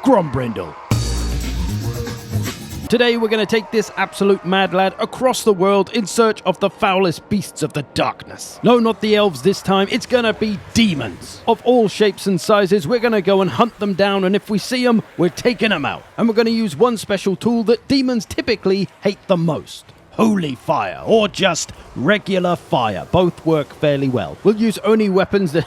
Grombrindal. Today we're going to take this absolute mad lad across the world in search of the foulest beasts of the darkness. No, not the elves this time, it's going to be demons. Of all shapes and sizes, we're going to go and hunt them down, and if we see them, we're taking them out. And we're going to use one special tool that demons typically hate the most. Holy fire, or just regular fire. Both work fairly well. We'll use only weapons that...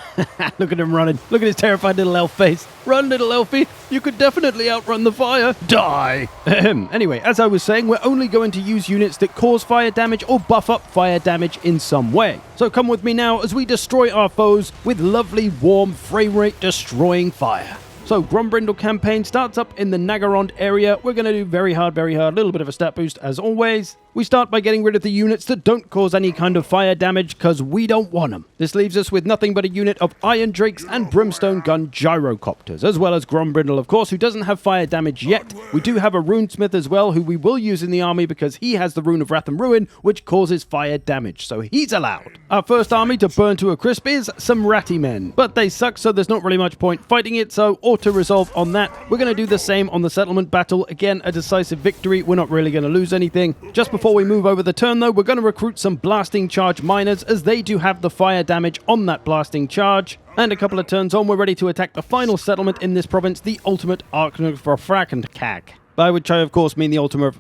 Look at him running. Look at his terrified little elf face. Run, little elfie. You could definitely outrun the fire. Die. Anyway, as I was saying, we're only going to use units that cause fire damage or buff up fire damage in some way. So come with me now as we destroy our foes with lovely, warm, frame rate destroying fire. So, Grombrindal campaign starts up in the Nagarond area. We're going to do very hard, a little bit of a stat boost as always. We start by getting rid of the units that don't cause any kind of fire damage because we don't want them. This leaves us with nothing but a unit of Iron Drakes and Brimstone Gun Gyrocopters, as well as Grombrindal, of course, who doesn't have fire damage yet. We do have a Runesmith as well, who we will use in the army because he has the Rune of Wrath and Ruin, which causes fire damage, so he's allowed. Our first army to burn to a crisp is some ratty men, but they suck, so there's not really much point fighting it, so auto-resolve on that. We're going to do the same on the settlement battle. Again, a decisive victory. We're not really going to lose anything. Just before we move over the turn, though, we're going to recruit some blasting charge miners, as they do have the fire damage on that blasting charge. And a couple of turns on, we're ready to attack the final settlement in this province, the ultimate Arknugfrafrakentag. By which I, of course, mean the ultimate...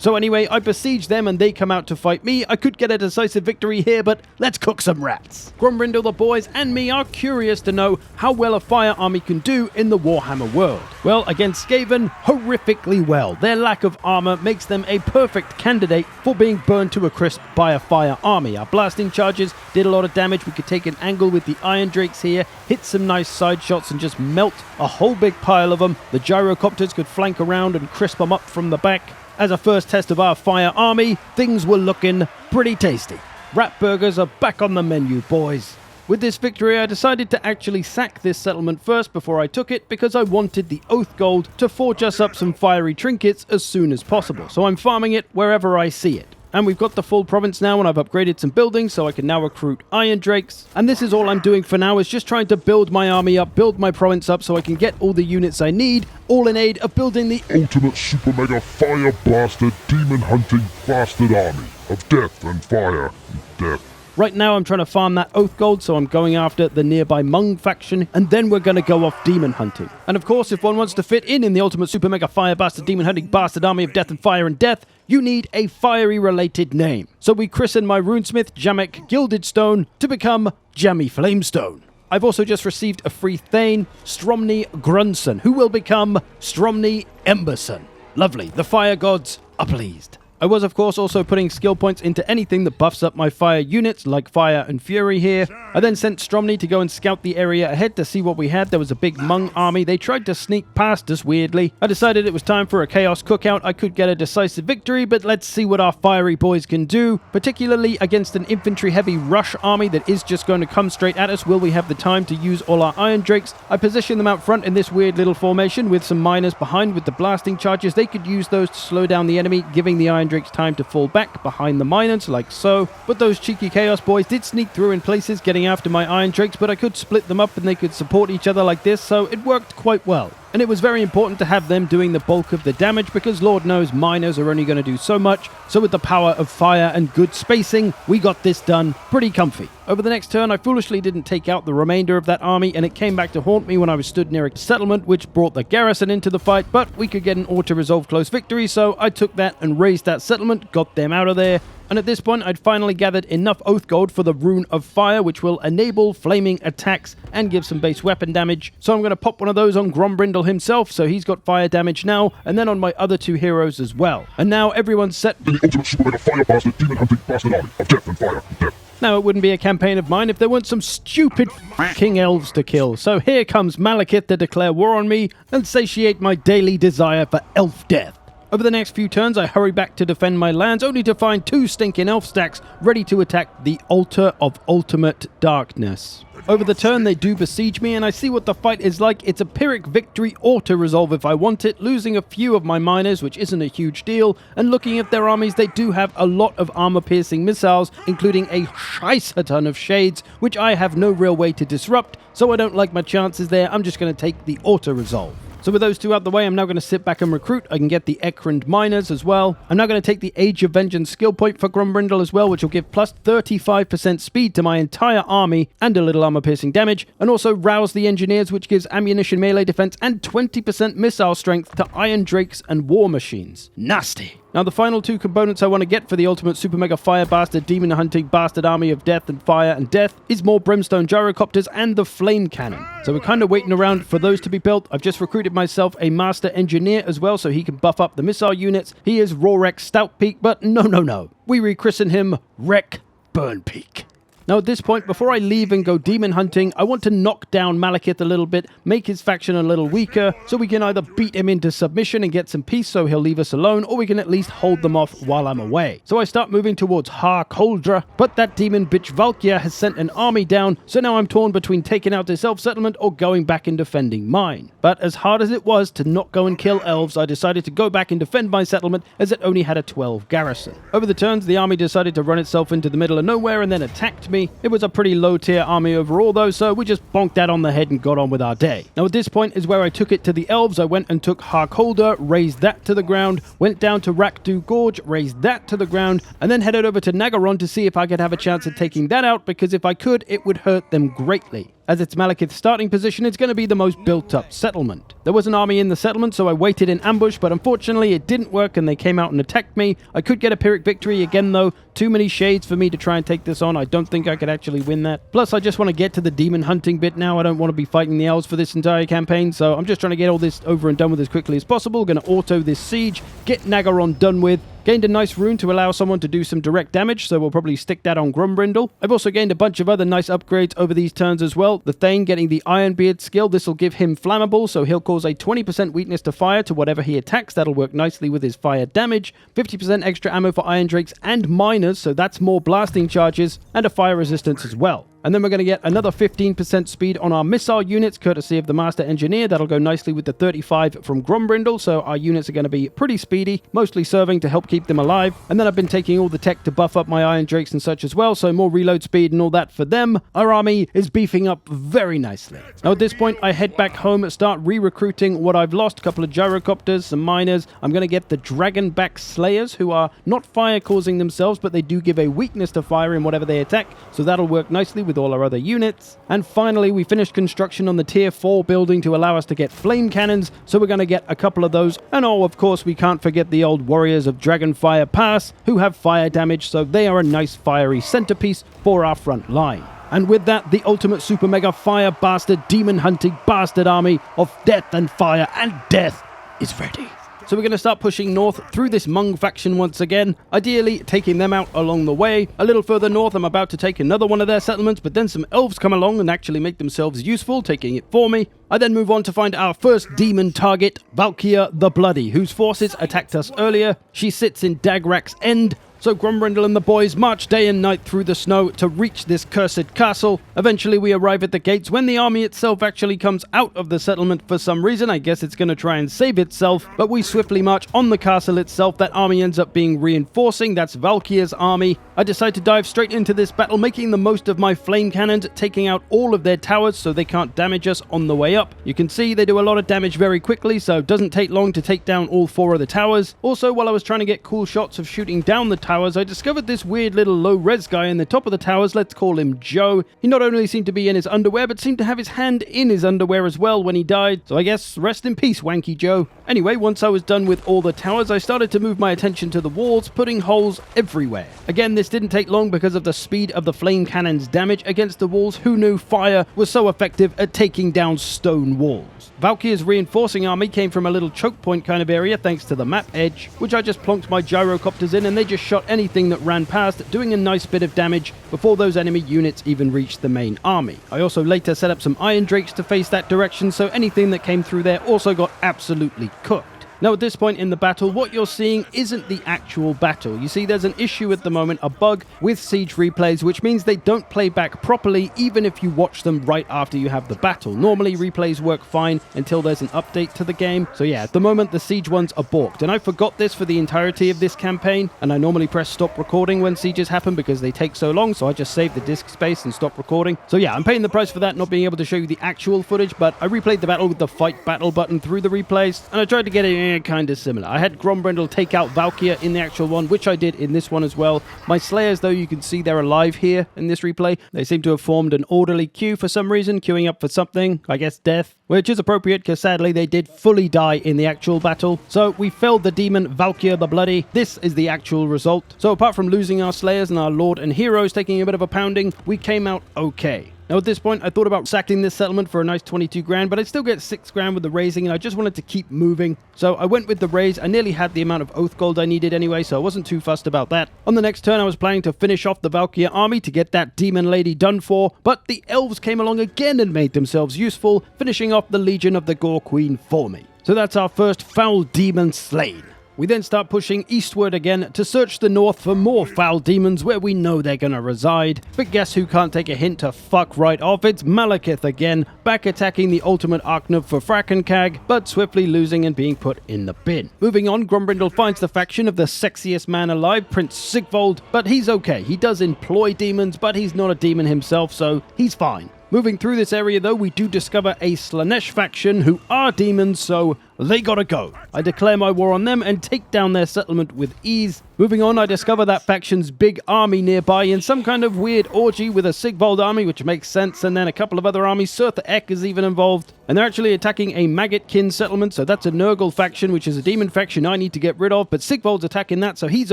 So anyway, I besiege them and they come out to fight me. I could get a decisive victory here, but let's cook some rats. Grombrindal, the boys, and me are curious to know how well a fire army can do in the Warhammer world. Well, against Skaven, horrifically well. Their lack of armor makes them a perfect candidate for being burned to a crisp by a fire army. Our blasting charges did a lot of damage. We could take an angle with the Iron Drakes here, hit some nice side shots and just melt a whole big pile of them. The Gyrocopters could flank around and crisp them up from the back. As a first test of our fire army, things were looking pretty tasty. Rat burgers are back on the menu, boys. With this victory, I decided to actually sack this settlement first before I took it because I wanted the Oath Gold to forge us up some fiery trinkets as soon as possible. So I'm farming it wherever I see it. And we've got the full province now, and I've upgraded some buildings so I can now recruit Iron Drakes. And this is all I'm doing for now, is just trying to build my army up, build my province up so I can get all the units I need, all in aid of building the ultimate super mega fire blasted demon hunting bastard army of death and fire and death. Right now I'm trying to farm that Oath Gold, so I'm going after the nearby Mung faction, and then we're going to go off demon hunting. And of course, if one wants to fit in the ultimate super mega fire bastard demon hunting bastard army of death and fire and death, you need a fiery related name. So we christen my runesmith Jamek Gilded Stone to become Jammy Flamestone. I've also just received a free Thane, Stromny Grunson, who will become Stromny Emberson. Lovely, the fire gods are pleased. I was, of course, also putting skill points into anything that buffs up my fire units, like Fire and Fury here. I then sent Stromny to go and scout the area ahead to see what we had. There was a big Mung army. They tried to sneak past us weirdly. I decided it was time for a Chaos Cookout. I could get a decisive victory, but let's see what our fiery boys can do, particularly against an infantry-heavy rush army that is just going to come straight at us. Will we have the time to use all our Iron Drakes? I positioned them out front in this weird little formation with some miners behind with the blasting charges. They could use those to slow down the enemy, giving the Iron Drakes time to fall back behind the miners, like so. But those cheeky Chaos boys did sneak through in places, getting after my Iron Drakes, but I could split them up and they could support each other like this, so it worked quite well. And it was very important to have them doing the bulk of the damage because Lord knows miners are only going to do so much. So with the power of fire and good spacing, we got this done pretty comfy. Over the next turn, I foolishly didn't take out the remainder of that army, and it came back to haunt me when I was stood near a settlement, which brought the garrison into the fight, but we could get an auto-resolve close victory, so I took that and raised that settlement, got them out of there. And at this point, I'd finally gathered enough Oath Gold for the Rune of Fire, which will enable flaming attacks and give some base weapon damage. So I'm going to pop one of those on Grombrindal himself, so he's got fire damage now, and then on my other two heroes as well. And now everyone's set in the ultimate super mega fire bastard demon hunting bastard army of death and fire and death. Now, it wouldn't be a campaign of mine if there weren't some stupid f***ing elves to kill. So here comes Malekith to declare war on me and satiate my daily desire for elf death. Over the next few turns, I hurry back to defend my lands, only to find 2 stinking elf stacks ready to attack the Altar of Ultimate Darkness. Over the turn, they do besiege me, and I see what the fight is like. It's a Pyrrhic victory auto-resolve if I want it, losing a few of my miners, which isn't a huge deal, and looking at their armies, they do have a lot of armor-piercing missiles, including a scheisse ton of shades, which I have no real way to disrupt, so I don't like my chances there. I'm just going to take the auto-resolve. So with those two out the way, I'm now going to sit back and recruit. I can get the Ekrund miners as well. I'm now going to take the Age of Vengeance skill point for Grombrindal as well, which will give plus 35% speed to my entire army and a little armor piercing damage, and also rouse the engineers, which gives ammunition melee defense and 20% missile strength to Iron Drakes and War Machines. Nasty. Now the final 2 components I want to get for the ultimate super mega fire bastard demon hunting bastard army of death and fire and death is more brimstone gyrocopters and the flame cannon. So we're kind of waiting around for those to be built. I've just recruited myself a master engineer as well so he can buff up the missile units. He is Rorek Stoutpeak, but no. We rechristen him Wreck Burnpeak. Now at this point, before I leave and go demon hunting, I want to knock down Malekith a little bit, make his faction a little weaker, so we can either beat him into submission and get some peace so he'll leave us alone, or we can at least hold them off while I'm away. So I start moving towards Harkoldra, but that demon bitch Valkyr has sent an army down, so now I'm torn between taking out this elf settlement or going back and defending mine. But as hard as it was to not go and kill elves, I decided to go back and defend my settlement as it only had a 12 garrison. Over the turns, the army decided to run itself into the middle of nowhere and then attacked me. It was a pretty low tier army overall though, so we just bonked that on the head and got on with our day. Now at this point is where I took it to the elves. I went and took Harkolder, raised that to the ground, went down to Rakdu Gorge, raised that to the ground, and then headed over to Nagaron to see if I could have a chance at taking that out, because if I could, it would hurt them greatly. As it's Malekith's starting position, it's going to be the most built-up settlement. There was an army in the settlement, so I waited in ambush, but unfortunately it didn't work and they came out and attacked me. I could get a Pyrrhic victory again though. Too many shades for me to try and take this on. I don't think I could actually win that. Plus, I just want to get to the demon hunting bit now. I don't want to be fighting the elves for this entire campaign, so I'm just trying to get all this over and done with as quickly as possible. Going to auto this siege, get Nagaron done with. Gained a nice rune to allow someone to do some direct damage, so we'll probably stick that on Grombrindal. I've also gained a bunch of other nice upgrades over these turns as well. The Thane getting the Ironbeard skill. This will give him flammable, so he'll cause a 20% weakness to fire to whatever he attacks. That'll work nicely with his fire damage. 50% extra ammo for Iron Drakes and Miners, so that's more blasting charges, and a fire resistance as well. And then we're going to get another 15% speed on our missile units, courtesy of the Master Engineer. That'll go nicely with the 35 from Grombrindal, so our units are going to be pretty speedy, mostly serving to help keep them alive. And then I've been taking all the tech to buff up my Iron Drakes and such as well, so more reload speed and all that for them. Our army is beefing up very nicely. Now at this point, I head back home, start re-recruiting what I've lost. A couple of gyrocopters, some miners. I'm going to get the Dragonback Slayers, who are not fire-causing themselves, but they do give a weakness to fire in whatever they attack, so that'll work nicely with all our other units. And finally, we finished construction on the tier 4 building to allow us to get flame cannons, so we're going to get a couple of those. And oh, of course, we can't forget the old warriors of Dragonfire Pass, who have fire damage, so they are a nice fiery centerpiece for our front line. And with that, the ultimate super mega fire bastard demon hunting bastard army of death and fire and death is ready. So we're going to start pushing north through this Mung faction once again, ideally taking them out along the way. A little further north, I'm about to take another one of their settlements, but then some elves come along and actually make themselves useful, taking it for me. I then move on to find our first demon target, Valkyr the Bloody, whose forces attacked us earlier. She sits in Dagrak's End. So Grombrindal and the boys march day and night through the snow to reach this cursed castle. Eventually we arrive at the gates when the army itself actually comes out of the settlement for some reason. I guess it's going to try and save itself, but we swiftly march on the castle itself. That army ends up being reinforcing. That's Valkyr's army. I decide to dive straight into this battle, making the most of my flame cannons, taking out all of their towers so they can't damage us on the way up. You can see they do a lot of damage very quickly, so it doesn't take long to take down all 4 of the towers. Also, while I was trying to get cool shots of shooting down the towers, I discovered this weird little low-res guy in the top of the towers. Let's call him Joe. He not only seemed to be in his underwear, but seemed to have his hand in his underwear as well when he died. So I guess rest in peace, Wanky Joe. Anyway, once I was done with all the towers, I started to move my attention to the walls, putting holes everywhere. Again, this didn't take long because of the speed of the flame cannon's damage against the walls. Who knew fire was so effective at taking down stone walls? Valkyr's reinforcing army came from a little choke point kind of area thanks to the map edge, which I just plonked my gyrocopters in, and they just shot anything that ran past, doing a nice bit of damage before those enemy units even reached the main army. I also later set up some Iron Drakes to face that direction, so anything that came through there also got absolutely cooked. Now at this point in the battle, what you're seeing isn't the actual battle. You see, there's an issue at the moment, a bug with Siege replays, which means they don't play back properly even if you watch them right after you have the battle. Normally replays work fine until there's an update to the game. So yeah, at the moment the Siege ones are balked, and I forgot this for the entirety of this campaign, and I normally press stop recording when Sieges happen because they take so long, so I just save the disk space and stop recording. So yeah, I'm paying the price for that, not being able to show you the actual footage, but I replayed the battle with the fight battle button through the replays, and I tried to get it kind of similar. I had Grombrindal take out Valkyr in the actual one, which I did in this one as well. My Slayers, though, you can see they're alive here in this replay. They seem to have formed an orderly queue for some reason, queuing up for something, I guess death, which is appropriate because sadly they did fully die in the actual battle. So we felled the demon Valkyr the Bloody. This is the actual result. So apart from losing our Slayers and our Lord and Heroes taking a bit of a pounding, we came out okay. Now at this point, I thought about sacking this settlement for a nice 22 grand, but I'd still get 6 grand with the raising, and I just wanted to keep moving. So I went with the raise. I nearly had the amount of Oath Gold I needed anyway, so I wasn't too fussed about that. On the next turn, I was planning to finish off the Valkyr army to get that demon lady done for, but the elves came along again and made themselves useful, finishing off the Legion of the Gore Queen for me. So that's our first foul demon slain. We then start pushing eastward again to search the north for more foul demons where we know they're gonna reside. But guess who can't take a hint to fuck right off? It's Malekith again, back attacking the ultimate Arknub for Frakenkag, but swiftly losing and being put in the bin. Moving on, Grombrindal finds the faction of the sexiest man alive, Prince Sigvold, but he's okay. He does employ demons, but he's not a demon himself, so he's fine. Moving through this area though, we do discover a Slanesh faction who are demons, so they gotta go. I declare my war on them and take down their settlement with ease. Moving on, I discover that faction's big army nearby in some kind of weird orgy with a Sigvold army, which makes sense, and then a couple of other armies. Surtha Ek is even involved, and they're actually attacking a Maggotkin settlement, so that's a Nurgle faction, which is a demon faction I need to get rid of, but Sigvold's attacking that, so he's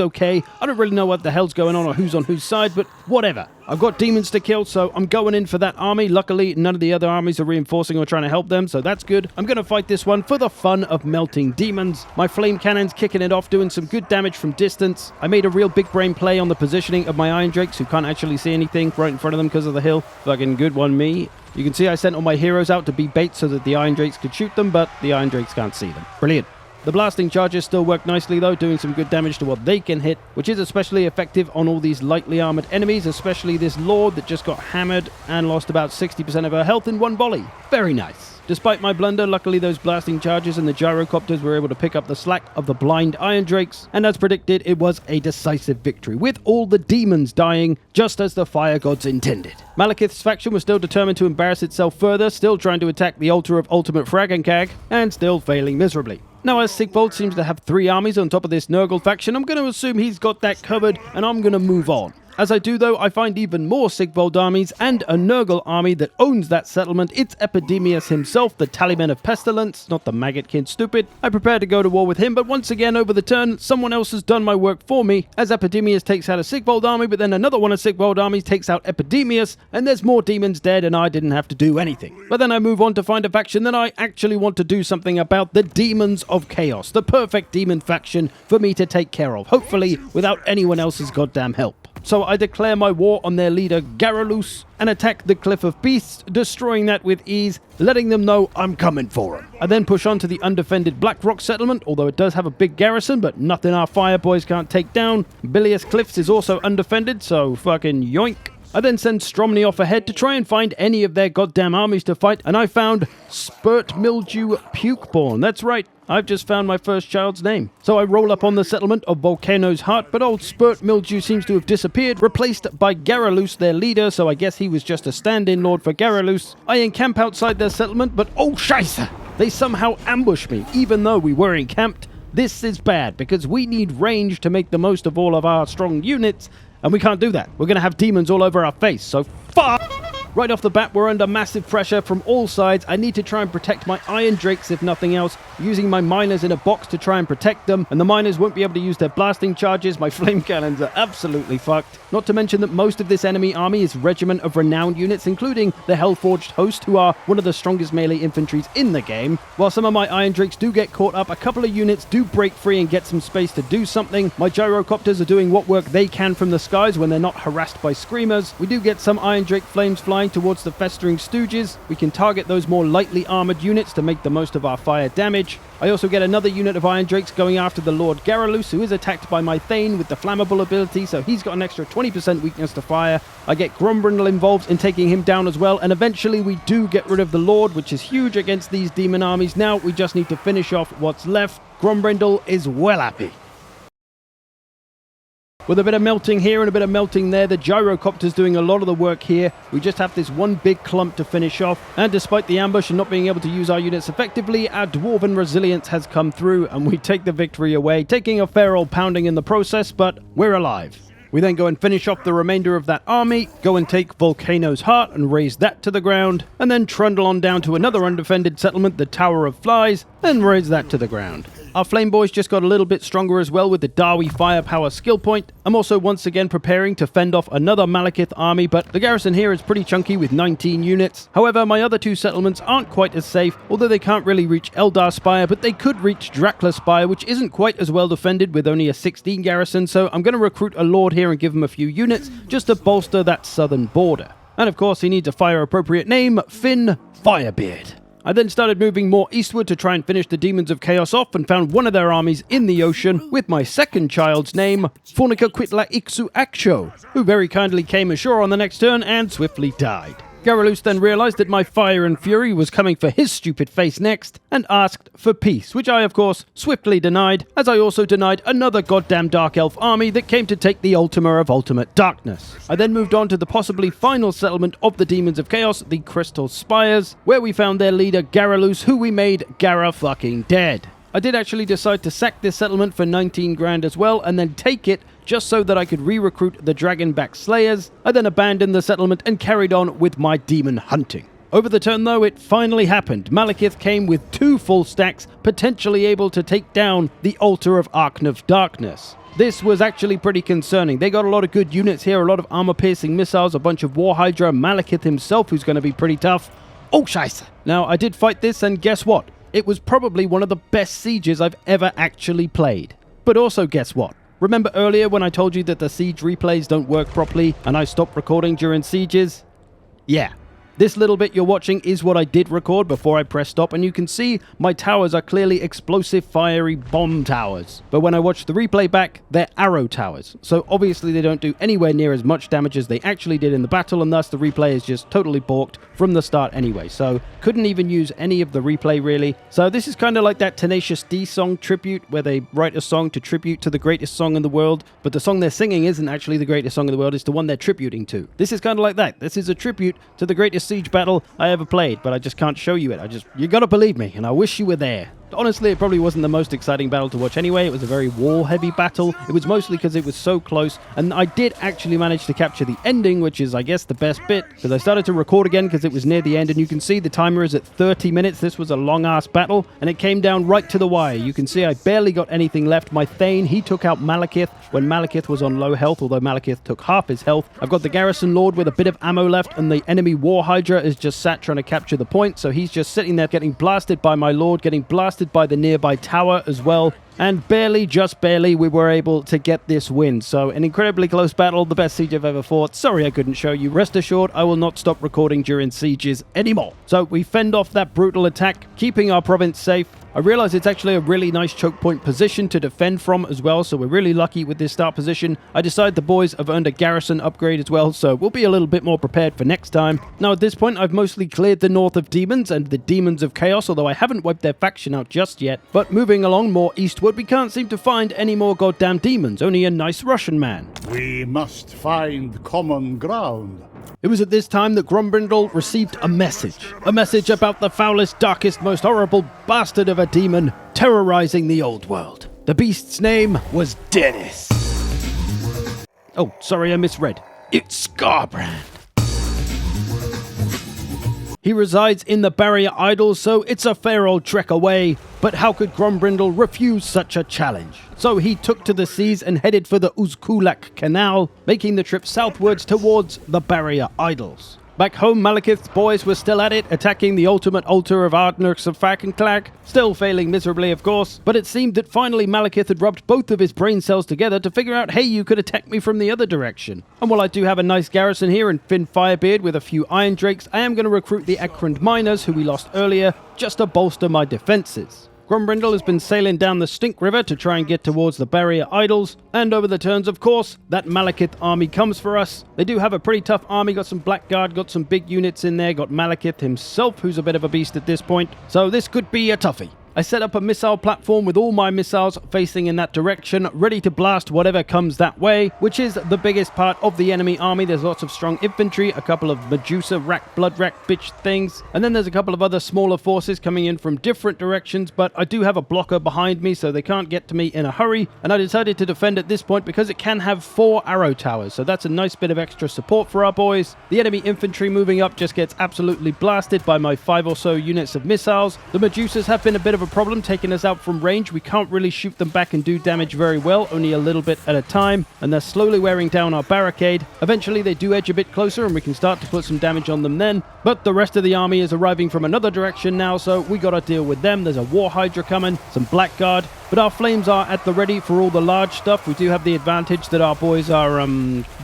okay. I don't really know what the hell's going on or who's on whose side, but whatever. I've got demons to kill, so I'm going in for that army. Luckily, none of the other armies are reinforcing or trying to help them, so that's good. I'm going to fight this one for the fun of melting demons. My flame cannon's kicking it off, doing some good damage from distance. I made a real big brain play on the positioning of my Iron Drakes, who can't actually see anything right in front of them because of the hill. Fucking good one, me. You can see I sent all my heroes out to be bait so that the Iron Drakes could shoot them, but the Iron Drakes can't see them. Brilliant. The blasting charges still work nicely though, doing some good damage to what they can hit, which is especially effective on all these lightly armored enemies, especially this Lord that just got hammered and lost about 60% of her health in one volley. Very nice. Despite my blunder, luckily those blasting charges and the gyrocopters were able to pick up the slack of the blind Iron Drakes, and as predicted, it was a decisive victory, with all the demons dying, just as the fire gods intended. Malekith's faction was still determined to embarrass itself further, still trying to attack the altar of ultimate Frakenkag, and still failing miserably. Now, as Sigvold seems to have 3 armies on top of this Nurgle faction, I'm going to assume he's got that covered, and I'm going to move on. As I do though, I find even more Sigvold armies and a Nurgle army that owns that settlement. It's Epidemius himself, the Tallyman of Pestilence, not the Maggotkin stupid. I prepare to go to war with him, but once again over the turn, someone else has done my work for me, as Epidemius takes out a Sigvold army, but then another one of Sigvold armies takes out Epidemius, and there's more demons dead and I didn't have to do anything. But then I move on to find a faction that I actually want to do something about, the Demons of Chaos, the perfect demon faction for me to take care of, hopefully without anyone else's goddamn help. So I declare my war on their leader Garalus and attack the Cliff of Beasts, destroying that with ease, letting them know I'm coming for them. I then push on to the undefended Blackrock settlement, although it does have a big garrison, but nothing our fire boys can't take down. Bilious Cliffs is also undefended, so fucking yoink. I then send Stromny off ahead to try and find any of their goddamn armies to fight, and I found Spurt Mildew Pukeborn. That's right, I've just found my first child's name. So I roll up on the settlement of Volcano's Heart, but old Spurt Mildew seems to have disappeared, replaced by Garalus, their leader, so I guess he was just a stand-in lord for Garalus. I encamp outside their settlement, but oh scheisse! They somehow ambush me, even though we were encamped. This is bad, because we need range to make the most of all of our strong units, and we can't do that. We're going to have demons all over our face, so fuck! Right off the bat, we're under massive pressure from all sides. I need to try and protect my Iron Drakes, if nothing else, using my miners in a box to try and protect them, and the miners won't be able to use their blasting charges. My flame cannons are absolutely fucked. Not to mention that most of this enemy army is regiment of renowned units, including the Hellforged Host, who are one of the strongest melee infantries in the game. While some of my Iron Drakes do get caught up, a couple of units do break free and get some space to do something. My gyrocopters are doing what work they can from the skies when they're not harassed by screamers. We do get some Iron Drake flames flying, flying towards the festering stooges. We can target those more lightly armored units to make the most of our fire damage. I also get another unit of Iron Drakes going after the Lord Garalus, who is attacked by my Thane with the flammable ability, so he's got an extra 20% weakness to fire. I get Grombrindal involved in taking him down as well, and eventually we do get rid of the Lord, which is huge against these demon armies. Now we just need to finish off what's left. Grombrindal is well happy. With a bit of melting here and a bit of melting there, the gyrocopter's doing a lot of the work here. We just have this one big clump to finish off, and despite the ambush and not being able to use our units effectively, our dwarven resilience has come through and we take the victory away, taking a fair old pounding in the process, but we're alive. We then go and finish off the remainder of that army, go and take Volcano's Heart and raise that to the ground, and then trundle on down to another undefended settlement, the Tower of Flies, and raise that to the ground. Our Flame Boys just got a little bit stronger as well with the Darwi Firepower skill point. I'm also once again preparing to fend off another Malekith army, but the garrison here is pretty chunky with 19 units. However, my other two settlements aren't quite as safe, although they can't really reach Eldar Spire, but they could reach Drakla Spire, which isn't quite as well defended with only a 16 garrison, so I'm going to recruit a Lord here and give him a few units just to bolster that southern border. And of course, he needs a fire-appropriate name, Finn Firebeard. I then started moving more eastward to try and finish the Demons of Chaos off and found one of their armies in the ocean with my second child's name, Fornica Quitla Ixu Aksho, who very kindly came ashore on the next turn and swiftly died. Garalus then realized that my fire and fury was coming for his stupid face next and asked for peace, which I of course swiftly denied, as I also denied another goddamn Dark Elf army that came to take the Ultima of Ultimate Darkness. I then moved on to the possibly final settlement of the Demons of Chaos, the Crystal Spires, where we found their leader Garalus, who we made Gara fucking dead. I did actually decide to sack this settlement for 19 grand as well, and then take it just so that I could re-recruit the Dragonback Slayers. I then abandoned the settlement and carried on with my demon hunting. Over the turn though, it finally happened. Malekith came with 2 full stacks, potentially able to take down the Altar of Arknov Darkness. This was actually pretty concerning. They got a lot of good units here, a lot of armor-piercing missiles, a bunch of War Hydra, Malekith himself, who's going to be pretty tough. Oh, scheisse! Now, I did fight this, and guess what? It was probably one of the best sieges I've ever actually played. But also, guess what? Remember earlier when I told you that the siege replays don't work properly and I stopped recording during sieges? Yeah. This little bit you're watching is what I did record before I pressed stop, and you can see my towers are clearly explosive fiery bomb towers. But when I watch the replay back, they're arrow towers. So obviously they don't do anywhere near as much damage as they actually did in the battle, and thus the replay is just totally balked from the start anyway. So couldn't even use any of the replay really. So this is kind of like that Tenacious D song tribute, where they write a song to tribute to the greatest song in the world, but the song they're singing isn't actually the greatest song in the world, it's the one they're tributing to. This is kind of like that. This is a tribute to the greatest siege battle I ever played, but I just can't show you it. You gotta believe me, and I wish you were there. Honestly, it probably wasn't the most exciting battle to watch anyway. It was a very wall-heavy battle. It was mostly because it was so close, and I did actually manage to capture the ending, which is, I guess, the best bit, because I started to record again because it was near the end, and you can see the timer is at 30 minutes. This was a long-ass battle, and it came down right to the wire. You can see I barely got anything left. My Thane, he took out Malekith when Malekith was on low health, although Malekith took half his health. I've got the Garrison Lord with a bit of ammo left, and the enemy War Hydra is just sat trying to capture the point, so he's just sitting there getting blasted by my Lord, getting blasted by the nearby tower as well, and barely, just barely, we were able to get this win. So an incredibly close battle, the best siege I've ever fought. Sorry I couldn't show you. Rest assured, I will not stop recording during sieges anymore. So we fend off that brutal attack, keeping our province safe. I realize it's actually a really nice choke point position to defend from as well, so we're really lucky with this start position. I decide the boys have earned a garrison upgrade as well, so we'll be a little bit more prepared for next time. Now at this point, I've mostly cleared the north of Demons and the Demons of Chaos, although I haven't wiped their faction out just yet. But moving along more eastward, we can't seem to find any more goddamn demons, only a nice Russian man. We must find common ground. It was at this time that Grombrindal received a message about the foulest, darkest, most horrible bastard of a demon terrorizing the old world. The beast's name was Dennis. Oh, sorry, I misread. It's Scarbrand. He resides in the Barrier Isles, so it's a fair old trek away, but how could Grombrindal refuse such a challenge? So he took to the seas and headed for the Uzkulak Canal, making the trip southwards towards the Barrier Isles. Back home, Malekith's boys were still at it, attacking the ultimate altar of Ardnurks of Fakenklag, still failing miserably, of course, but it seemed that finally Malekith had rubbed both of his brain cells together to figure out, hey, you could attack me from the other direction. And while I do have a nice garrison here in Finn Firebeard with a few Iron Drakes, I am going to recruit the Akrand Miners, who we lost earlier, just to bolster my defenses. Grombrindal has been sailing down the Stink River to try and get towards the Barrier Idols, and over the turns, of course, that Malekith army comes for us. They do have a pretty tough army, got some Blackguard, got some big units in there, got Malekith himself, who's a bit of a beast at this point, so this could be a toughie. I set up a missile platform with all my missiles facing in that direction, ready to blast whatever comes that way, which is the biggest part of the enemy army. There's lots of strong infantry, a couple of Medusa blood rack bitch things, and then there's a couple of other smaller forces coming in from different directions, but I do have a blocker behind me, so they can't get to me in a hurry, and I decided to defend at this point because it can have 4 arrow towers, so that's a nice bit of extra support for our boys. The enemy infantry moving up just gets absolutely blasted by my 5 or so units of missiles. The Medusas have been a bit of a problem taking us out from range. We can't really shoot them back and do damage very well, only a little bit at a time, and they're slowly wearing down our barricade. Eventually they do edge a bit closer and we can start to put some damage on them then, but the rest of the army is arriving from another direction now, so we gotta deal with them. There's a War Hydra coming, some Blackguard, but our flames are at the ready for all the large stuff. We do have the advantage that our boys are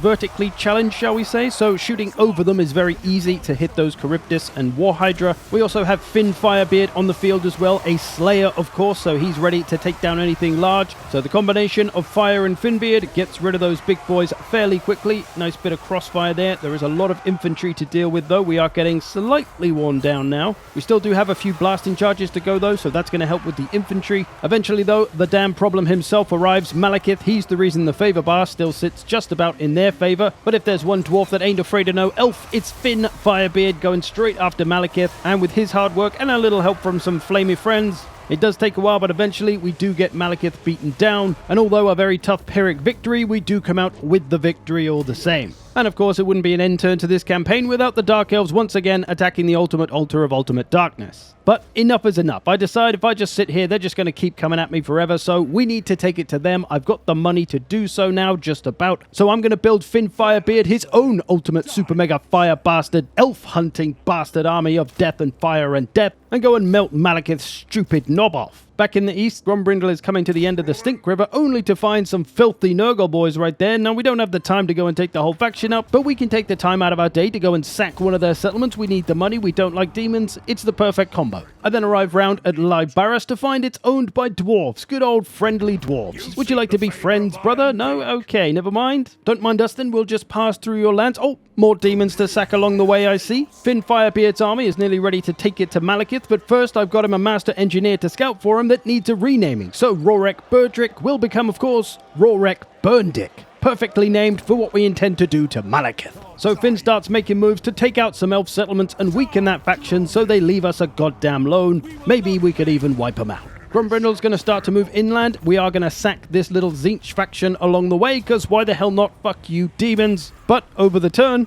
vertically challenged, shall we say, so shooting over them is very easy to hit those Charybdis and War Hydra. We also have Finn Firebeard on the field as well, a Slayer of course, so he's ready to take down anything large. So the combination of Fire and Finnbeard gets rid of those big boys fairly quickly. Nice bit of crossfire there. There is a lot of infantry to deal with though. We are getting slightly worn down now. We still do have a few blasting charges to go though, so that's going to help with the infantry. Eventually though, the damn problem himself arrives. Malekith, he's the reason the favor bar still sits just about in their favor. But if there's one dwarf that ain't afraid of no elf, it's Finn Firebeard going straight after Malekith, and with his hard work and a little help from some flamey friends, it does take a while, but eventually we do get Malekith beaten down, and although a very tough Pyrrhic victory, we do come out with the victory all the same. And of course it wouldn't be an end turn to this campaign without the Dark Elves once again attacking the ultimate altar of ultimate darkness. But enough is enough. I decide if I just sit here, they're just going to keep coming at me forever, so we need to take it to them. I've got the money to do so now, just about. So I'm going to build Finn Firebeard his own ultimate super mega fire bastard, elf hunting bastard army of death and fire and death, and go and melt Malekith's stupid knob off. Back in the east, Grombrindal is coming to the end of the Stink River, only to find some filthy Nurgle boys right there. Now, we don't have the time to go and take the whole faction out, but we can take the time out of our day to go and sack one of their settlements. We need the money, we don't like demons. It's the perfect combo. I then arrive round at Lybaris to find it's owned by dwarves, good old friendly dwarves. Would you like to be friends, brother? No? Okay, never mind. Don't mind us then, we'll just pass through your lands. Oh, more demons to sack along the way, I see. Finn Firebeard's army is nearly ready to take it to Malekith, but first I've got him a master engineer to scout for him that needs a renaming. So Rorek Burdrick will become, of course, Rorek Burndick. Perfectly named for what we intend to do to Malekith. So Finn starts making moves to take out some elf settlements and weaken that faction so they leave us a goddamn lone. Maybe we could even wipe them out. Grombrindal's going to start to move inland. We are going to sack this little Tzeentch faction along the way, because why the hell not? Fuck you, demons. But over the turn,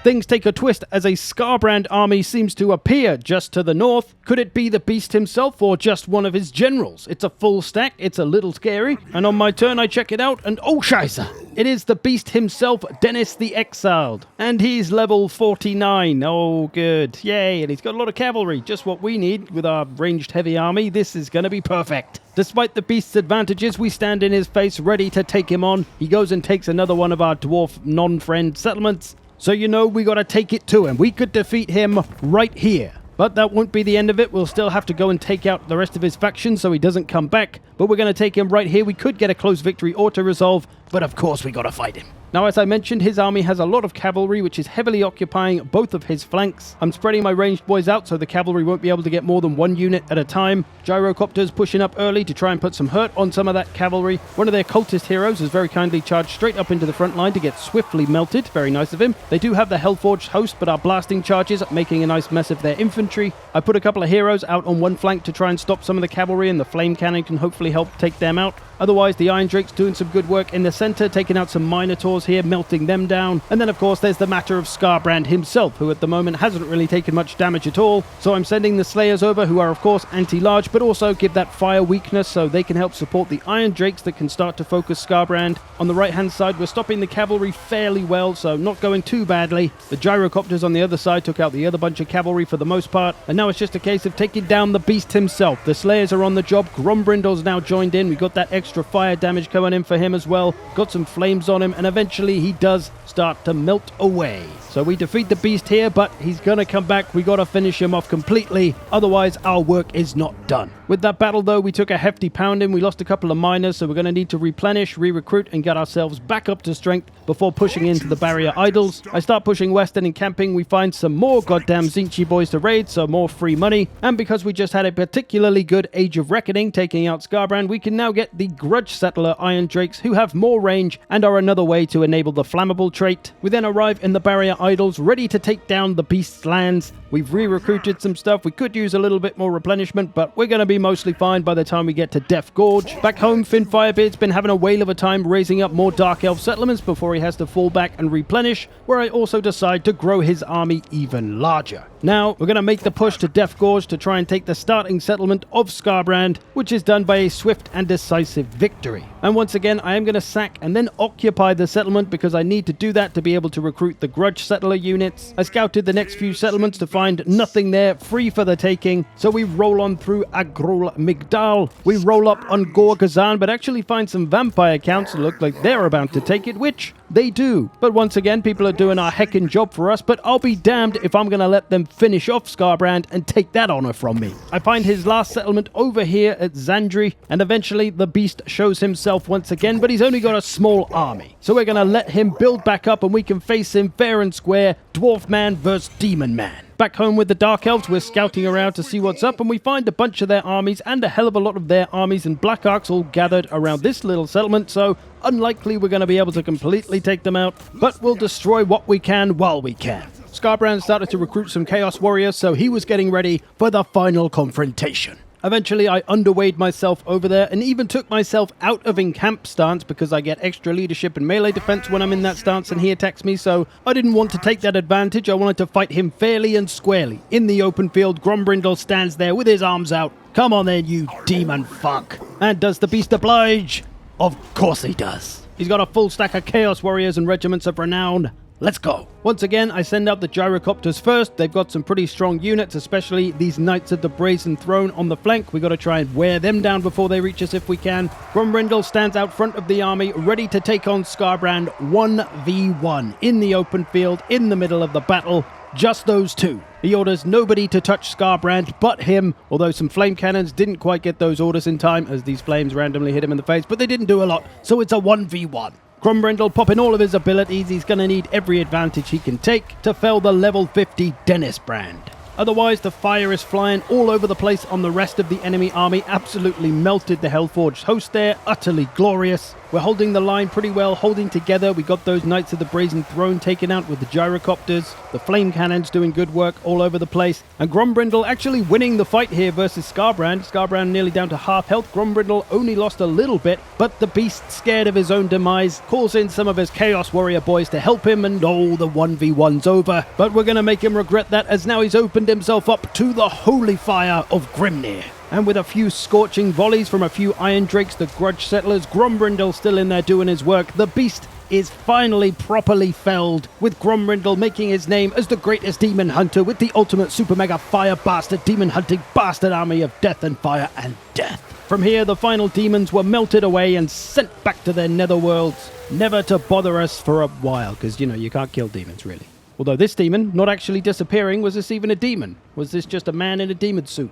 things take a twist as a Skarbrand army seems to appear just to the north. Could it be the beast himself or just one of his generals? It's a full stack, it's a little scary, and on my turn I check it out and oh scheisse! It is the beast himself, Dennis the Exiled. And he's level 49. Oh good, yay, and he's got a lot of cavalry, just what we need with our ranged heavy army. This is gonna be perfect. Despite the beast's advantages, we stand in his face ready to take him on. He goes and takes another one of our dwarf non-friend settlements. So you know we gotta take it to him. We could defeat him right here. But that won't be the end of it. We'll still have to go and take out the rest of his faction so he doesn't come back. But we're gonna take him right here. We could get a close victory or to resolve, but of course we gotta fight him. Now, as I mentioned, his army has a lot of cavalry, which is heavily occupying both of his flanks. I'm spreading my ranged boys out so the cavalry won't be able to get more than one unit at a time. Gyrocopters pushing up early to try and put some hurt on some of that cavalry. One of their cultist heroes has very kindly charged straight up into the front line to get swiftly melted. Very nice of him. They do have the Hellforged host, but are blasting charges, making a nice mess of their infantry. I put a couple of heroes out on one flank to try and stop some of the cavalry, and the flame cannon can hopefully help take them out. Otherwise, the Iron Drake's doing some good work in the center, taking out some Minotaurs here, melting them down. And then, of course, there's the matter of Skarbrand himself, who at the moment hasn't really taken much damage at all. So I'm sending the Slayers over, who are, of course, anti-large, but also give that fire weakness so they can help support the Iron Drakes that can start to focus Skarbrand. On the right-hand side, we're stopping the cavalry fairly well, so not going too badly. The gyrocopters on the other side took out the other bunch of cavalry for the most part, and now it's just a case of taking down the beast himself. The Slayers are on the job. Grombrindal's now joined in. We got that extra fire damage coming in for him as well. Got some flames on him, and eventually he does start to melt away. So we defeat the beast here, but he's gonna come back. We gotta finish him off completely, otherwise our work is not done. With that battle though, we took a hefty pounding. We lost a couple of miners, so we're gonna need to replenish, re-recruit, and get ourselves back up to strength before pushing into the barrier idols. I start pushing west and encamping. We find some more goddamn Zinchi boys to raid, so more free money. And because we just had a particularly good Age of Reckoning taking out Skarbrand, we can now get the Grudge Settler Iron Drakes, who have more range and are another way to enable the flammable trait. We then arrive in the barrier idols, ready to take down the beast's lands. We've re-recruited some stuff. We could use a little bit more replenishment, but we're going to be mostly fine by the time we get to Death Gorge. Back home, Finn Firebeard's been having a whale of a time raising up more Dark Elf settlements before he has to fall back and replenish, where I also decide to grow his army even larger. Now, we're going to make the push to Death Gorge to try and take the starting settlement of Skarbrand, which is done by a swift and decisive victory. And once again, I am going to sack and then occupy the settlement because I need to do that to be able to recruit the Grudge Settler units. I scouted the next few settlements to find nothing there, free for the taking. So we roll on through Agrol Migdal. We roll up on Gorgazan, but actually find some vampire counts that look like they're about to take it, which they do. But once again, people are doing our heckin' job for us, but I'll be damned if I'm going to let them finish off Skarbrand and take that honor from me. I find his last settlement over here at Zandri, and eventually the beast shows himself once again, but he's only got a small army. So we're going to let him build back up and we can face him fair and square, Dwarf Man versus Demon Man. Back home with the Dark Elves, we're scouting around to see what's up, and we find a bunch of their armies and a hell of a lot of their armies and Black Arcs all gathered around this little settlement, so unlikely we're going to be able to completely take them out, but we'll destroy what we can while we can. Skarbrand started to recruit some Chaos Warriors, so he was getting ready for the final confrontation. Eventually, I underweighted myself over there and even took myself out of encamp stance because I get extra leadership and melee defense when I'm in that stance and he attacks me, so I didn't want to take that advantage. I wanted to fight him fairly and squarely. In the open field, Grombrindal stands there with his arms out. Come on then, you demon fuck. And does the beast oblige? Of course he does. He's got a full stack of Chaos Warriors and Regiments of Renown. Let's go. Once again, I send out the gyrocopters first. They've got some pretty strong units, especially these Knights of the Brazen Throne on the flank. We got to try and wear them down before they reach us if we can. Grombrindal stands out front of the army, ready to take on Skarbrand 1v1 in the open field, in the middle of the battle. Just those two. He orders nobody to touch Skarbrand but him, although some flame cannons didn't quite get those orders in time as these flames randomly hit him in the face, but they didn't do a lot, so it's a 1v1. Grombrindal popping all of his abilities. He's going to need every advantage he can take to fell the level 50 Dennis Brand. Otherwise, the fire is flying all over the place on the rest of the enemy army. Absolutely melted the Hellforged host there. Utterly glorious. We're holding the line pretty well, holding together. We got those Knights of the Brazen Throne taken out with the gyrocopters. The flame cannons doing good work all over the place. And Grombrindal actually winning the fight here versus Skarbrand. Skarbrand nearly down to half health. Grombrindal only lost a little bit, but the beast, scared of his own demise, calls in some of his Chaos Warrior boys to help him, and the 1v1's over. But we're going to make him regret that, as now he's opened himself up to the holy fire of Grimnir. And with a few scorching volleys from a few Iron Drakes, the Grudge Settlers, Grombrindal still in there doing his work. The beast is finally properly felled, with Grombrindal making his name as the greatest demon hunter with the ultimate super mega fire bastard demon hunting bastard army of death and fire and death. From here, the final demons were melted away and sent back to their netherworlds, never to bother us for a while, because, you know, you can't kill demons, really. Although this demon, not actually disappearing, was this even a demon? Was this just a man in a demon suit?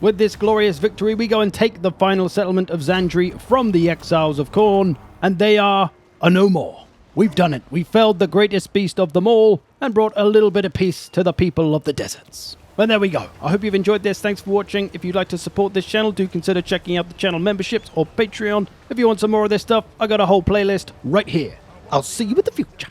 With this glorious victory, we go and take the final settlement of Zandri from the exiles of Khorne, and they are no more. We've done it. We felled the greatest beast of them all and brought a little bit of peace to the people of the deserts. Well, there we go. I hope you've enjoyed this. Thanks for watching. If you'd like to support this channel, do consider checking out the channel memberships or Patreon. If you want some more of this stuff, I got a whole playlist right here. I'll see you in the future.